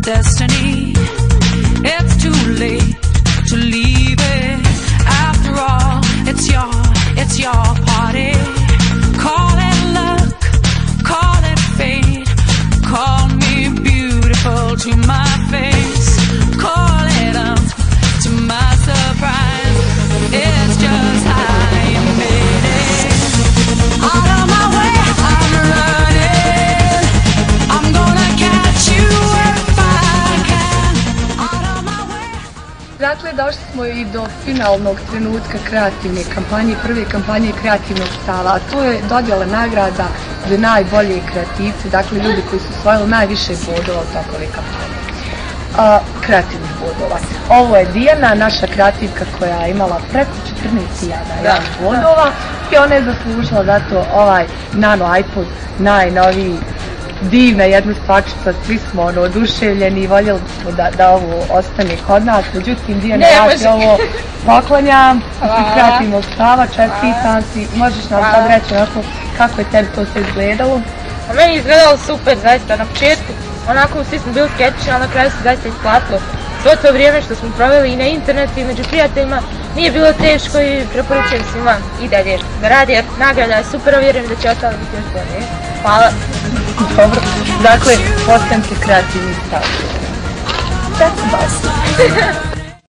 destiny. It's too late to leave it. After all, it's your party. Call it luck, call it fate. Call me beautiful to my face. Call it up to my surprise. It's just how you made it. Out of my way, I'm running. I'm gonna catch you if I can. Out of my way. Dakle, došli smo i do finalnog trenutka kreativne kampanje, prve kampanje kreativnog stava, a to je dodjela nagrada za najbolje kreativce, dakle ljudi koji su osvojili najviše bodova od takove kampanje. Kreativnih bodova. Ovo je Dijana, naša kreativka koja je imala preko 14.000 bodova i ona je zaslužila zato ovaj nano iPod, najnoviji, divna jedna stvarčica, svi smo oduševljeni i voljeli smo da ovo ostane kod nas. Međutim, Dijana, ja ti ovo poklanjam, iz kreativnog stava, čestitam ti, možeš nam sad reći onako kako je tebi to sve izgledalo? A meni je izgledalo super, zaista, na početku, onako svi smo bili skeptični, ali na kraju se zaista isplatilo. Svo to vrijeme što smo proveli i na internetu i među prijateljima nije bilo teško i preporučujem svima i dalje da radi, jer nagrada je super, vjerujem da će ostalo biti još bolje. Hvala. Dobro, dakle, postanite kreativni stav. That's about it.